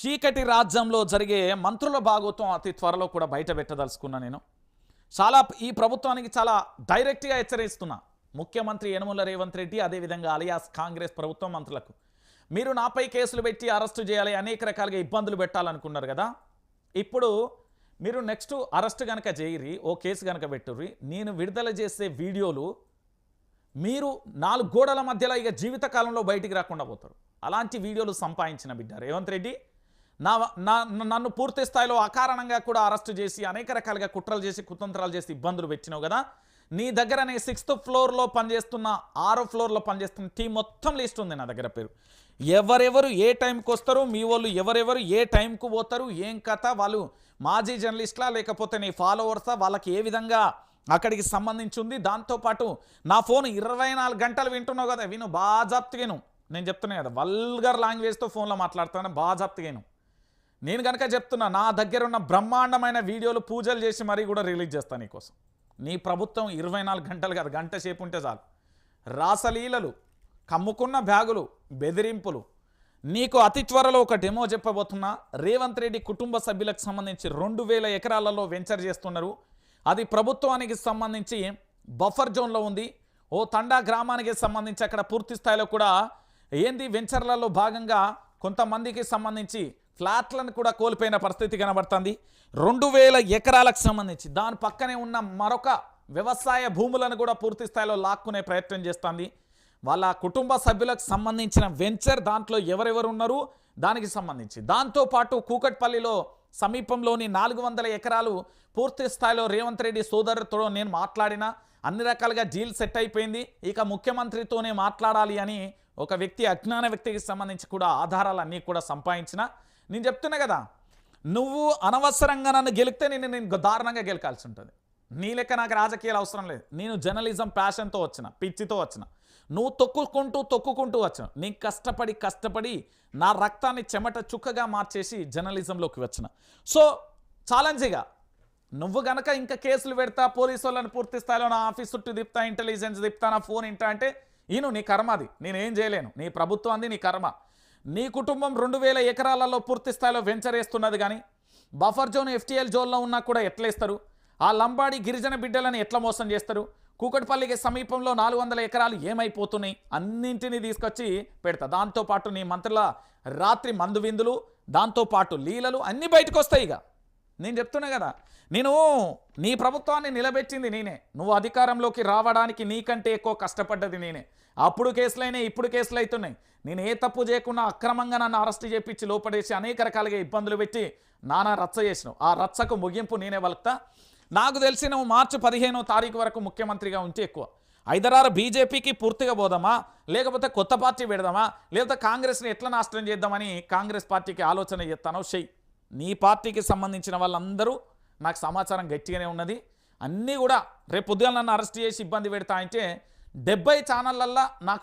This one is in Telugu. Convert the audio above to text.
చీకటి రాజ్యంలో జరిగే మంత్రుల భాగోత్వం అతి త్వరలో కూడా బయట పెట్టదలుచుకున్నా. నేను చాలా ఈ ప్రభుత్వానికి చాలా డైరెక్ట్గా హెచ్చరిస్తున్నా. ముఖ్యమంత్రి యనమల రేవంత్ రెడ్డి, అదేవిధంగా అలియాస్ కాంగ్రెస్ ప్రభుత్వం మంత్రులకు, మీరు నాపై కేసులు పెట్టి అరెస్టు చేయాలి, అనేక రకాలుగా ఇబ్బందులు పెట్టాలనుకున్నారు కదా. ఇప్పుడు మీరు నెక్స్ట్ అరెస్ట్ కనుక చేయరి, ఓ కేసు కనుక పెట్టుర్రి, నేను విడుదల చేసే వీడియోలు మీరు 4 గోడల మధ్యలో ఇక జీవితకాలంలో బయటికి రాకుండా పోతారు. అలాంటి వీడియోలు సంపాదించిన బిడ్డ రేవంత్ రెడ్డి నన్ను పూర్తి స్థాయిలో అకారణంగా కూడా అరెస్టు చేసి అనేక రకాలుగా కుట్రలు చేసి కుతంత్రాలు చేసి ఇబ్బందులు పెట్టినావు కదా. నీ దగ్గరనే 6th ఫ్లోర్లో పనిచేస్తున్న 6వ ఫ్లోర్లో పనిచేస్తున్న టీం మొత్తం లిస్ట్ ఉంది నా దగ్గర. పేరు ఎవరెవరు ఏ టైంకి వస్తారు, మీ వాళ్ళు ఎవరెవరు ఏ టైంకు పోతారు, ఏం కథ, వాళ్ళు మాజీ జర్నలిస్ట్లా లేకపోతే నీ ఫాలోవర్సా, వాళ్ళకి ఏ విధంగా అక్కడికి సంబంధించి ఉంది. దాంతోపాటు నా ఫోన్ 24 గంటలు వింటున్నావు కదా, విను బాజాప్తిగాను. నేను చెప్తున్నా కదా, వల్గర్ లాంగ్వేజ్తో ఫోన్లో మాట్లాడుతాను, బాజాప్తిగాను. నేను కనుక చెప్తున్నా, నా దగ్గర ఉన్న బ్రహ్మాండమైన వీడియోలు పూజలు చేసి మరీ కూడా రిలీజ్ చేస్తాను నీకోసం. నీ ప్రభుత్వం 24 గంటలు కాదు, గంట సేపు ఉంటే చాలు. రాసలీలలు, కమ్ముకున్న బ్యాగులు, బెదిరింపులు. నీకు అతి త్వరలో ఒక డెమో చెప్పబోతున్నా. రేవంత్ రెడ్డి కుటుంబ సభ్యులకు సంబంధించి 2000 ఎకరాలలో వెంచర్ చేస్తున్నారు. అది ప్రభుత్వానికి సంబంధించి బఫర్ జోన్లో ఉంది. ఓ తండా గ్రామానికి సంబంధించి అక్కడ పూర్తి స్థాయిలో కూడా ఏంది వెంచర్లలో భాగంగా కొంతమందికి సంబంధించి ఫ్లాట్లను కూడా కోల్పోయిన పరిస్థితి కనబడుతుంది. 2000 ఎకరాలకు సంబంధించి దాని పక్కనే ఉన్న మరొక వ్యవసాయ భూములను కూడా పూర్తి స్థాయిలో లాక్కునే ప్రయత్నం చేస్తుంది. వాళ్ళ కుటుంబ సభ్యులకు సంబంధించిన వెంచర్, దాంట్లో ఎవరెవరు ఉన్నారు దానికి సంబంధించి. దాంతోపాటు కూకట్పల్లిలో సమీపంలోని 400 ఎకరాలు పూర్తి స్థాయిలో రేవంత్ రెడ్డి సోదరుతో నేను మాట్లాడిన, అన్ని రకాలుగా డీల్ సెట్ అయిపోయింది. ఇక ముఖ్యమంత్రితోనే మాట్లాడాలి అని ఒక వ్యక్తి, అజ్ఞాన వ్యక్తికి సంబంధించి కూడా ఆధారాలన్నీ కూడా సంపాదించిన. నేను చెప్తున్నా కదా, నువ్వు అనవసరంగా నన్ను గెలిస్తే నేను దారుణంగా గెలకాల్సి ఉంటుంది. నీ లెక్క నాకు రాజకీయాలు అవసరం లేదు. నేను జర్నలిజం ప్యాషన్తో వచ్చిన, పిచ్చితో వచ్చిన. నువ్వు తొక్కుకుంటూ వచ్చిన. నేను కష్టపడి నా రక్తాన్ని చెమట చుక్కగా మార్చేసి జర్నలిజంలోకి వచ్చిన. సో ఛాలెంజ్గా నువ్వు గనక ఇంకా కేసులు పెడతా, పోలీసు వాళ్ళని పూర్తి స్థాయిలో నా ఆఫీస్ చుట్టూ తిప్పుతా, ఇంటెలిజెన్స్ తిప్పుతా, నా ఫోన్ ఇంటా అంటే నీ కర్మ అది. నేనేం చేయలేను. నీ ప్రభుత్వాన్ని, నీ కర్మ. నీ కుటుంబం 2000 ఎకరాలలో పూర్తి స్థాయిలో వెంచర్ వేస్తున్నది. కానీ బఫర్ జోన్ FTL జోన్లో ఉన్నా కూడా ఎట్లేస్తారు? ఆ లంబాడి గిరిజన బిడ్డలను ఎట్లా మోసం చేస్తారు? కూకట్పల్లికి సమీపంలో 400 ఎకరాలు ఏమైపోతున్నాయి? అన్నింటినీ తీసుకొచ్చి పెడతా. దాంతోపాటు నీ మంత్రుల రాత్రి మందు విందులు, దాంతోపాటు లీలలు అన్నీ బయటకు వస్తాయి. ఇక నేను చెప్తున్నా కదా, నేను నీ ప్రభుత్వాన్ని నిలబెట్టింది నేనే. నువ్వు అధికారంలోకి రావడానికి నీకంటే ఎక్కువ కష్టపడ్డది నేనే. అప్పుడు కేసులైనాయి, ఇప్పుడు కేసులు అవుతున్నాయి. నేను ఏ తప్పు చేయకుండా అక్రమంగా నన్ను అరెస్ట్ చేపించి లోపడేసి అనేక రకాలుగా ఇబ్బందులు పెట్టి నానా రచ్చ చేసినావు. ఆ రచ్చకు ముగింపు నేనే వలుకుతా. నాకు తెలిసి నువ్వు మార్చి 15వ తారీఖు వరకు ముఖ్యమంత్రిగా ఉంటే ఎక్కువ. ఐదరారు బీజేపీకి పూర్తిగా పోదామా, లేకపోతే కొత్త పార్టీ పెడదామా, లేకపోతే కాంగ్రెస్ని ఎట్లా నాశనం చేద్దామని కాంగ్రెస్ పార్టీకి ఆలోచన చేస్తానో చెయ్యి. నీ పార్టీకి సంబంధించిన వాళ్ళందరూ నాకు సమాచారం గట్టిగానే ఉన్నది. అన్నీ కూడా రేపు పొద్దున నన్ను అరెస్ట్ చేసి ఇబ్బంది పెడతా అంటే 70 ఛానళ్ళల్లో నాకు